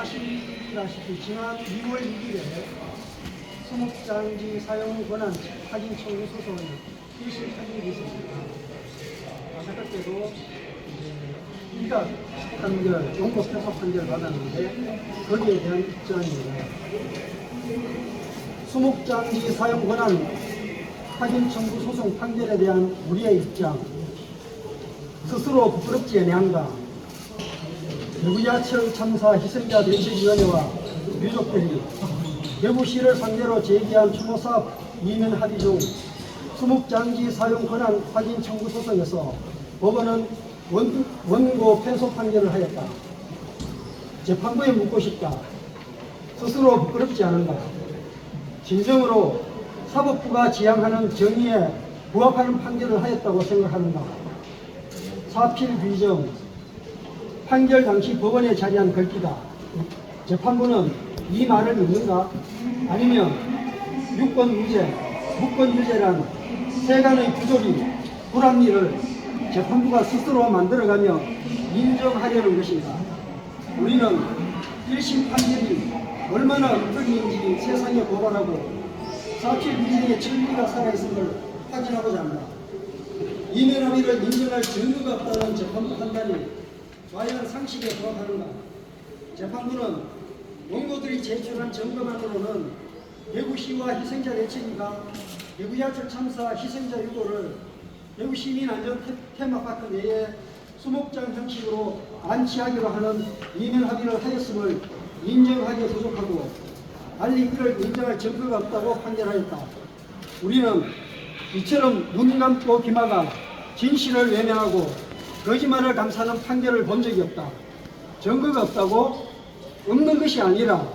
아시다시피 지난 2월 6일에 수목장지 사용 권한 확인 청구 소송은 1심 판결이 있었습니다. 안타깝게도 이가 판결, 원고 패소 판결을 받았는데 거기에 대한 입장입니다. 수목장지 사용 권한 확인 청구 소송 판결에 대한 우리의 입장, 스스로 부끄럽지 아니한가, 대구야철 참사 희생자 대책위원회와 유족들이 대구시를 상대로 제기한 추모사업 이면 합의 중 수목장지 사용 권한 확인 청구 소송에서 법원은 원고 패소 판결을 하였다. 재판부에 묻고 싶다. 스스로 부끄럽지 않은가. 진정으로 사법부가 지향하는 정의에 부합하는 판결을 하였다고 생각하는가. 사필 규정, 판결 당시 법원에 자리한 글귀다. 재판부는 이 말을 믿는가? 아니면 유권 유죄, 무권 유죄란 세간의 부조리, 불합리를 재판부가 스스로 만들어가며 인정하려는 것인가? 우리는 1심 판결이 얼마나 엉터리인지 세상에 고발하고 사필 규정에 진리가 살아있음을 확인하고자 합니다. 이면 합의를 인정할 증거가 없다는 재판부 판단이 과연 상식에 부합하는가? 재판부는 원고들이 제출한 증거만으로는 대구시와 희생자 대책위가 대구야철 참사 희생자 유고를 대구시민안전 테마파크 내에 수목장 형식으로 안치하기로 하는 이면 합의를 하였음을 인정하기에 부족하고 달리 이를 인정할 증거가 없다고 판결하였다. 우리는 이처럼 눈 감고 기마가 진실을 외면하고 거짓말을 감싸는 판결을 본 적이 없다. 증거가 없다고? 없는 것이 아니라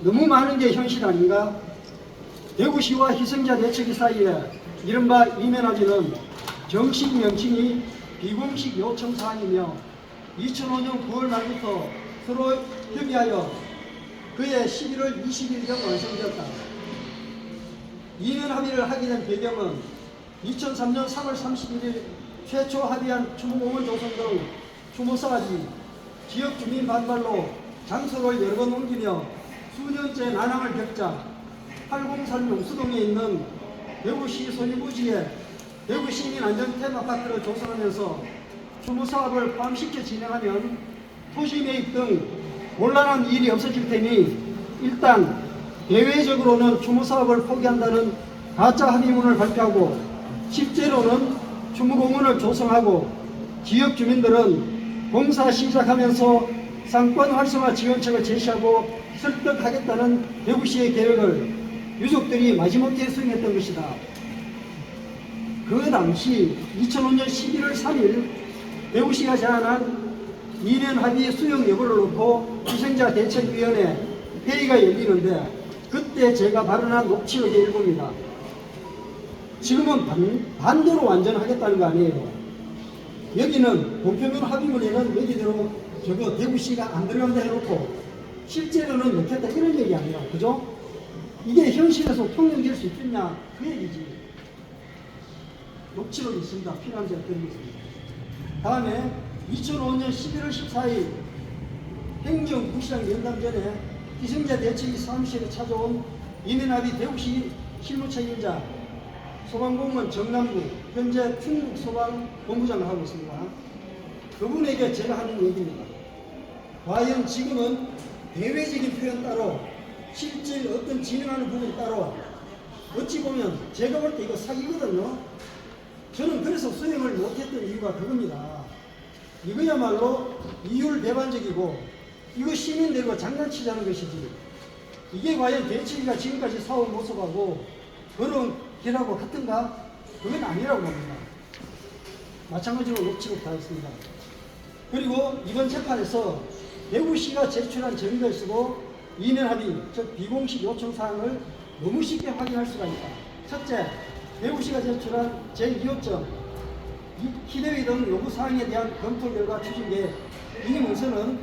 너무 많은 게 현실 아닌가? 대구시와 희생자 대책위 사이에 이른바 이면합의는 정식 명칭이 비공식 요청 사항이며 2005년 9월 말부터 서로 협의하여 그해 11월 20일경 완성되었다. 이면 합의를 하게 된 배경은 2003년 3월 31일 최초 합의한 추모공원 조성 등 추모사업이 지역 주민 반발로 장소를 여러 번 옮기며 수년째 난항을 겪자 803 용수동에 있는 대구시 소유부지에 대구시민안전 테마파크를 조성하면서 추모사업을 포함시켜 진행하면 토지 매입 등 곤란한 일이 없어질 테니 일단 대외적으로는 추모사업을 포기한다는 가짜 합의문을 발표하고 실제로는 추모공원을 조성하고 지역 주민들은 공사 시작하면서 상권 활성화 지원책을 제시하고 설득하겠다는 대구시의 계획을 유족들이 마지못해 수행했던 것이다. 그 당시 2005년 11월 3일 대구시가 제안한 이면 합의 수용 여부를 놓고 희생자 대책위원회 회의가 열리는데 그때 제가 발언한 녹취록의 일부입니다. 지금은 반대로 완전하겠다는 거 아니에요. 여기는 공표면 합의문에는 여기대로 저거 대구시가 안 들어간다 해놓고 실제로는 넣겠다 이런 얘기 아니에요. 그죠? 이게 현실에서 통용될 수 있겠냐 그 얘기지. 녹취록이 있습니다. 필요한 제가 드리겠습니다. 다음에 2005년 11월 14일 행정부시장 면담 전에 희생자 대책위 사무실에 찾아온 이면합의 대구시 실무책임자 소방공무원 정남구 현재 충북소방본부장을 하고 있습니다. 그분에게 제가 하는 얘기입니다. 과연 지금은 대외적인 표현 따로 실질 어떤 진행하는 부분 따로 어찌 보면 제가 볼 때 이거 사기거든요. 저는 그래서 수행을 못했던 이유가 그겁니다. 이거야말로 이율배반적이고 이거 시민들과 장난치자는 것이지 이게 과연 대책위가 지금까지 사온 모습하고 그런 길하고 같은가? 그건 아니라고 봅니다. 마찬가지로 녹취록 다 했습니다. 그리고 이번 재판에서 대구시가 제출한 증거에 쓰고 이면 합의, 즉 비공식 요청사항을 너무 쉽게 확인할 수가 있다. 첫째, 대구시가 제출한 제2호점 희대위 등 요구사항에 대한 검토 결과 추진계획 이 문서는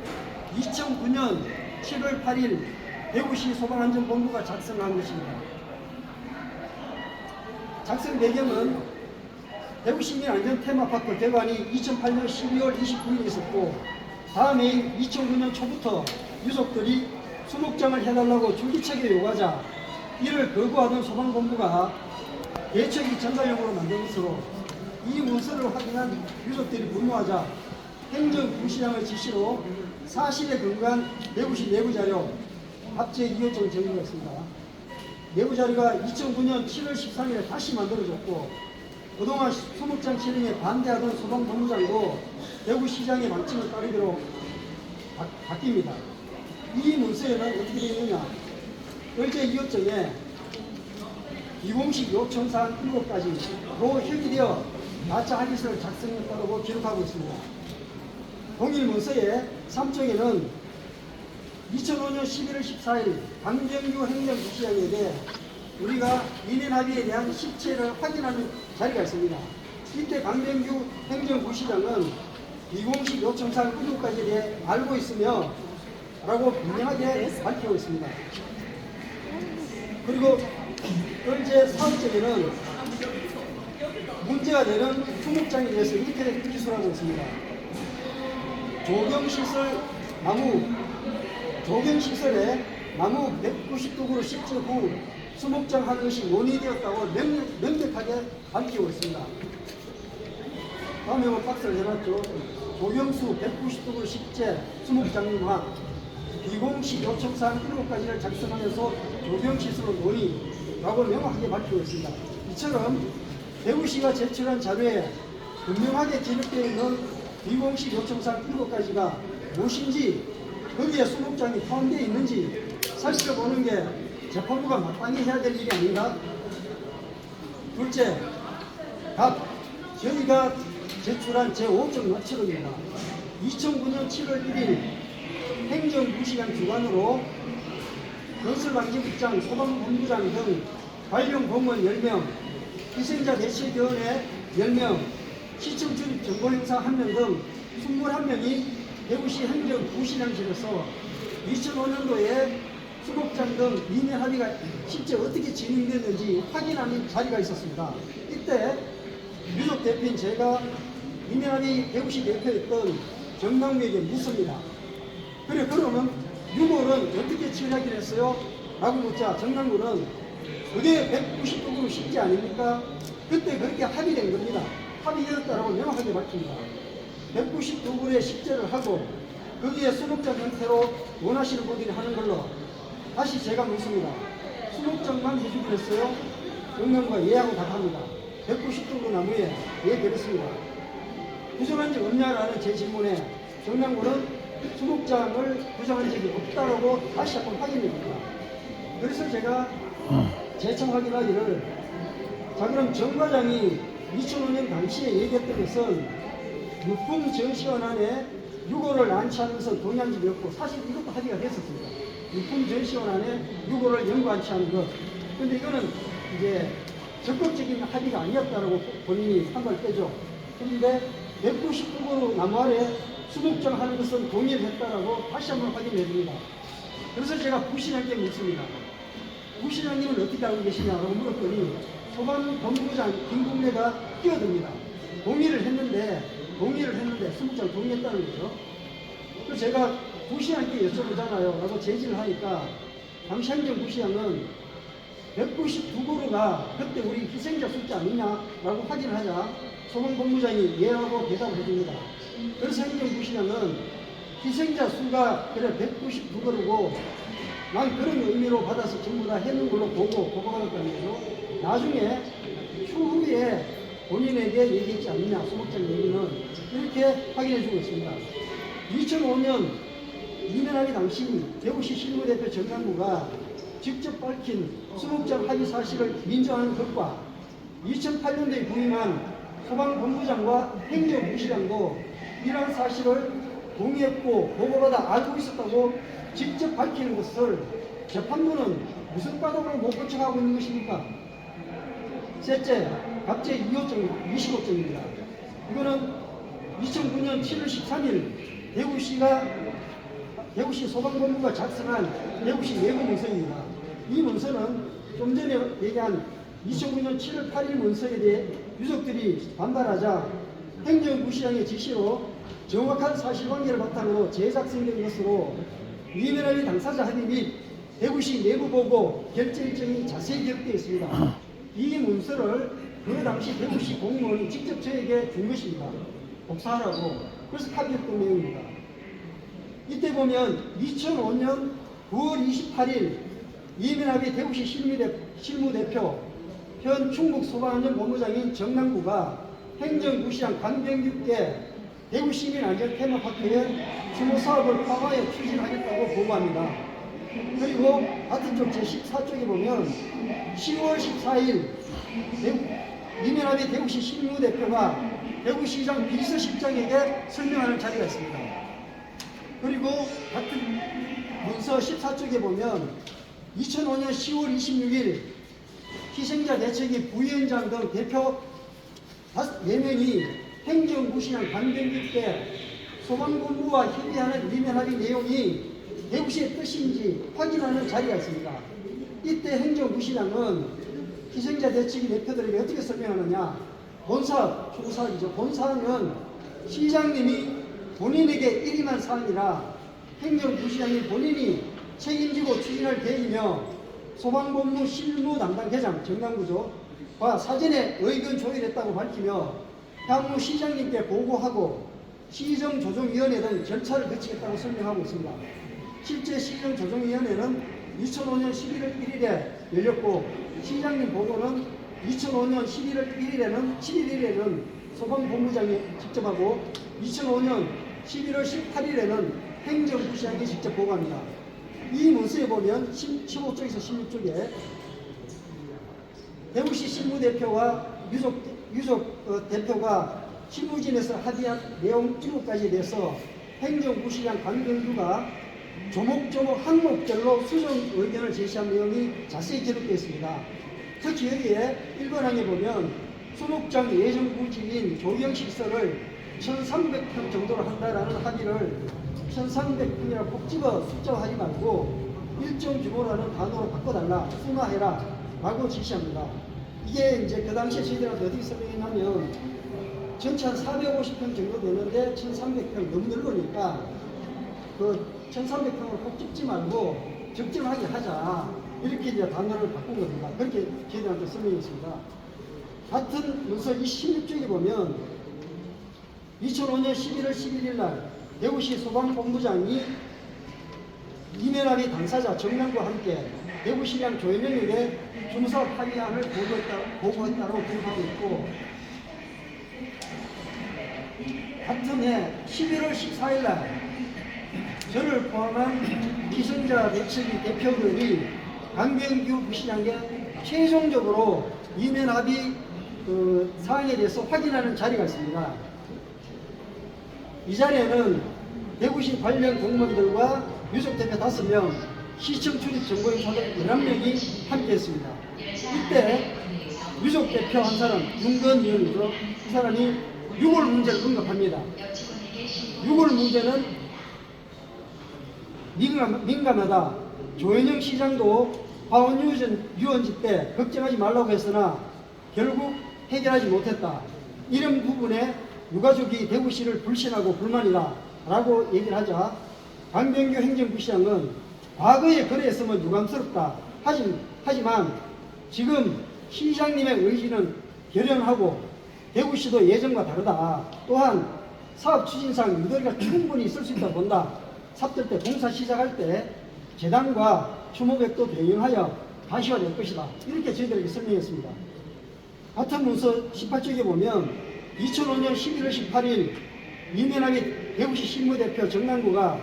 2009년 7월 8일 대구시 소방안전본부가 작성한 것입니다. 작성 배경은 대구시민안전 테마파크 개관이 2008년 12월 29일에 있었고 다음해 2009년 초부터 유족들이 수목장을 해달라고 줄기차게 요구하자 이를 거부하던 소방본부가 대책위 전달용으로 만든 것으로 이 문서를 확인한 유족들이 분노하자 행정부시장의 지시로 사실에 근거한 대구시 내부자료 합체 2호점 정리했습니다. 내부자료가 2009년 7월 13일에 다시 만들어졌고 그동안 수목장 칠행에 반대하던 소방본부장도 대구시장의 방침을 따르기로 바뀝니다. 이 문서에는 어떻게 되어 있느냐? 어제 이호점에 비공식 요청사항 7가지로 협의되어 가짜 합의서를 작성했다고 기록하고 있습니다. 동일 문서의 3쪽에는 2005년 11월 14일 강병규 행정부시장에 대해 우리가 인연 합의에 대한 실체를 확인하는 자리가 있습니다. 이때 강병규 행정부시장은 비공식 요청사항 7가지에 대해 알고 있으며 라고 분명하게 밝히고 있습니다. 그리고 현재 사업적에는 문제가 되는 수목장에 대해서 이렇게 기술하고 있습니다. 조경시설에 나무 190도구로 식재 후 수목장 하는 것이 논의되었다고 명백하게 밝히고 있습니다. 다음에 한번 박스를 해놨죠. 조경수 190도구로 식재 수목장림화 비공식 요청사항 7가지를 작성하면서 조경시설로 논의라고 명확하게 밝히고 있습니다. 이처럼 대구시가 제출한 자료에 분명하게 기록되어 있는 비공식 요청사항 7가지가 무엇인지 거기에 수목장이 포함되어 있는지 살펴보는 게 재판부가 마땅히 해야 될 일이 아닌가? 둘째, 저희가 제출한 제5점 녹취록입니다. 2009년 7월 1일 행정부시장 주관으로 건설방지국장, 소방본부장 등 관련 공무원 10명, 희생자 대책위원회 10명, 시청 출입 정보행사 1명 등 21명이 대구시 행정부시장실에서 2005년도에 수목장 등 인연 합의가 실제 어떻게 진행됐는지 확인하는 자리가 있었습니다. 이때 유족 대표인 제가 인연 합의 대구시 대표였던 정남구에게 묻습니다. 그래 그러면 6월은 어떻게 처리하기로 했어요? 라고 묻자 정남구는 그게 190도구로 식지 아닙니까? 그때 그렇게 합의된 겁니다. 합의되었다라고 명확하게 밝힙니다. 190도구에 식재를 하고 거기에 수목장 형태로 원하시는 분들이 하는 걸로 다시 제가 묻습니다. 수목장만 해주기로 했어요? 정남구가 예하고 답합니다. 190도구 나무에 예 그랬습니다. 구성한 적 없냐라는 제 질문에 정남구는 수목장을 구성한 적이 없다라고 다시 한번 확인해줍니다. 그래서 제가 재청 확인하기를 자 그럼 정 과장이 2005년 당시에 얘기했던 것은 유품 전시원안에 6호를 안치하면서 동의한 적이 없고 사실 이것도 합의가 됐었습니다. 유품 전시원안에 6호를 연구 안치하는 것. 근데 이거는 이제 적극적인 합의가 아니었다라고 본인이 한발 빼죠. 그런데 199호 나무 아래 수목장 하는 것은 동의를 했다라고 다시 한번 확인해 줍니다. 그래서 제가 부시장께 묻습니다. 부시장님은 어떻게 알고 계시냐고 물었더니 소방본부장 김국래가 끼어듭니다. 동의를 했는데 수목장 동의했다는 거죠. 그래서 제가 부시장께 여쭤보잖아요 라고 제지를 하니까 당시 행정부시장은 192그루가 그때 우리 희생자 숫자 아니냐라고 확인을 하자 소방본부장이 예라고 대답을 해줍니다. 그래서 행정부시장은 희생자 수가 그래 192그루고 난 그런 의미로 받아서 전부 다 했는 걸로 보고받았다는 거죠. 나중에 추후에 본인에게 얘기했지 않느냐 수목장 얘기는 이렇게 확인해주고 있습니다. 2005년 이면합의 당시 대구시 실무대표 정남구가 직접 밝힌 수목장 합의 사실을 인정하는 것과 2008년도에 부임한 소방본부장과 행정부시장도 이러한 사실을 동의했고 보고받아 알고 있었다고 직접 밝히는 것을 재판부는 무슨 까닭으로 못 고쳐가고 있는 것입니까? 셋째, 갑제 25점입니다. 이거는 2009년 7월 13일 대구시 소방본부가 작성한 대구시 내부 문서입니다. 이 문서는 좀 전에 얘기한 2009년 7월 8일 문서에 대해 유족들이 반발하자 행정부시장의 지시로 정확한 사실관계를 바탕으로 재작성된 것으로 위면합의 당사자 합의 및 대구시 내부 보고 결제 일정이 자세히 기록되어 있습니다. 이 문서를 그 당시 대구시 공무원이 직접 저에게 준 것입니다. 복사하라고. 그래서 합의했던 내용입니다. 이때 보면 2005년 9월 28일 위면합의 대구시 실무대표 현 충북소방안전 본부장인 정남구가 행정구시장 강병규께 대구시민안전 테마파크의 추모사업을 과거에 추진하겠다고 보고합니다. 그리고 같은 쪽 제14쪽에 보면 10월 14일 위면합의 대구시 실무대표가 대구시장 비서실장에게 설명하는 자리가 있습니다. 그리고 같은 문서 14쪽에 보면 2005년 10월 26일 희생자 대책위 부위원장 등 대표 4명이 행정구시장 강병규께 소방본부와 협의하는 위면합의 내용이 대구시의 뜻인지 확인하는 자리가 있습니다. 이때 행정구시장은 희생자 대책위 대표들에게 어떻게 설명하느냐. 본사업, 총사업이죠. 본사업은 시장님이 본인에게 일임한 사안이라 행정구시장이 본인이 책임지고 추진할 계획이며 소방본부 실무 담당 대장 정남구조와 사전에 의견 조율했다고 밝히며 향후 시장님께 보고하고 시정조정위원회 등 절차를 거치겠다고 설명하고 있습니다. 실제 시정조정위원회는 2005년 11월 1일에 열렸고 시장님 보고는 2005년 11월 7일에는 소방본부장이 직접 하고 2005년 11월 18일에는 행정부시장이 직접 보고합니다. 이 문서에 보면 15쪽에서 16쪽에 대구시 실무대표와 유족 대표가 실무진에서 합의한 내용 일부까지에 대해서 행정부시장 강병규가 조목조목 항목별로 수정 의견을 제시한 내용이 자세히 기록되어 있습니다. 특히 여기에 1번항에 보면 수목장 예정부지인 조경시설을 1300평 정도로 한다라는 합의를 1300평이라고 꼭 집어 숫자화하지 말고 일정 규모라는 단어로 바꿔달라, 순화해라 라고 지시합니다. 이게 이제 그 당시에 저희들한테 어떻게 설명했냐면 전체 한 450평 정도 되는데 1300평 너무 넓으니까 그 1300평을 꼭 집지 말고 적절하게 하자, 이렇게 이제 단어를 바꾼 겁니다. 그렇게 저희들한테 설명했습니다. 같은 문서 16쪽에 보면 2005년 11월 11일 날 대구시 소방본부장이 위면합의 당사자 정남과 함께 대구시장 조현영에게 중사업 합의안을 보고했다고 기록하고 있고, 같은 해 11월 14일 날 저를 포함한 희생자 대책위 대표들이 강병규 부시장에게 최종적으로 위면합의 사항에 대해서 확인하는 자리가 있습니다. 이 자리에는 대구시 관련 공무원들과 유족 대표 5명, 시청 출입 정보인사들 11명이 함께했습니다. 이때 유족 대표 한 사람, 윤건위원이죠. 이 사람이 6월 문제를 언급합니다. 6월 문제는 민감하다. 조현영 시장도 화원유원지 때 걱정하지 말라고 했으나 결국 해결하지 못했다. 이런 부분에 유가족이 대구시를 불신하고 불만이다 라고 얘기를 하자 강병규 행정부시장은 과거에 그랬으면 유감스럽다. 하지만 지금 시장님의 의지는 결연하고 대구시도 예전과 다르다. 또한 사업 추진상 유도리가 충분히 있을 수 있다고 본다. 삽들 때 공사 시작할 때 재단과 추모객도 대응하여 가시화될 것이다. 이렇게 저희들에게 설명했습니다. 같은 문서 18쪽에 보면 2005년 11월 18일 위면합의 대구시 실무대표 정남구가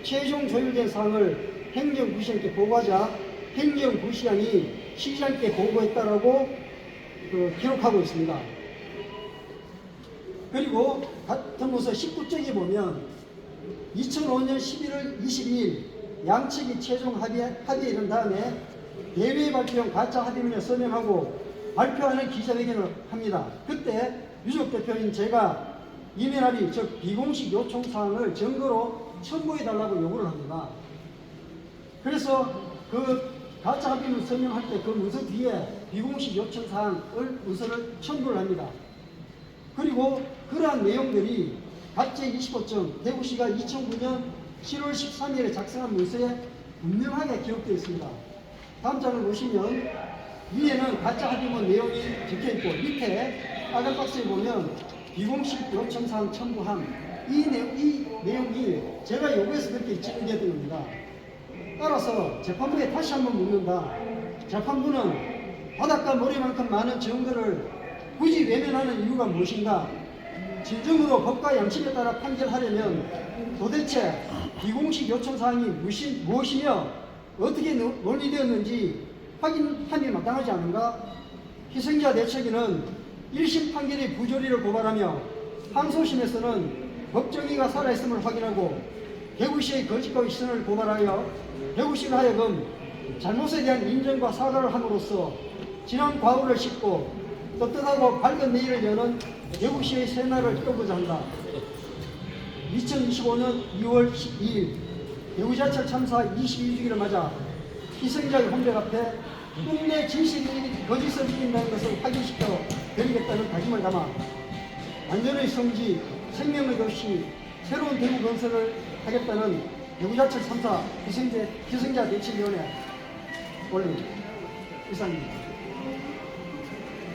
최종 조율된 사항을 행정부시장께 보고하자 행정부시장이 시장께 보고했다라고 기록하고 있습니다. 그리고 같은 문서 19쪽에 보면 2005년 11월 22일 양측이 최종 합의에 이른 다음에 대외 발표용 가짜 합의문에 서명하고 발표하는 기자회견을 합니다. 그때 유족 대표인 제가 위면합의 즉 비공식 요청 사항을 증거로 첨부해달라고 요구를 합니다. 그래서 그 가짜 합의문 서명할 때 그 문서 뒤에 비공식 요청 사항을 문서를 첨부를 합니다. 그리고 그러한 내용들이 각제 25점 대구시가 2009년 7월 13일에 작성한 문서에 분명하게 기록되어 있습니다. 다음 장을 보시면 위에는 가짜 합의문 내용이 적혀있고 밑에 빨간 박스에 보면 비공식 요청사항 첨부함 이 내용이 제가 요구해서 그렇게 진행되었던 겁니다. 따라서 재판부에 다시 한번 묻는다. 재판부는 바닷가 모래만큼 많은 증거를 굳이 외면하는 이유가 무엇인가? 진정으로 법과 양심에 따라 판결하려면 도대체 비공식 요청사항이 무엇이며 어떻게 논의되었는지 확인함이 마땅하지 않은가? 희생자 내척인은 1심 판결의 부조리를 고발하며 항소심에서는 법정의가 살아있음을 확인하고 대구시의 거짓과 위선을 고발하여 대구시를 하여금 잘못에 대한 인정과 사과를 함으로써 지난 과오를 씻고 떳떳하고 밝은 내일을 여는 대구시의 새날을 펴고자 한다. 2025년 2월 12일 대구지하철 참사 22주기를 맞아 희생자의 혼백 앞에 끝내 진실이 거짓을 이긴다는 것을 확인시켜 드리겠다는 다짐을 담아 안전의 성지, 생명의 도시, 새로운 대구 건설을 하겠다는 대구지하철 참사 희생자 대책위원회 올립니다. 이상입니다.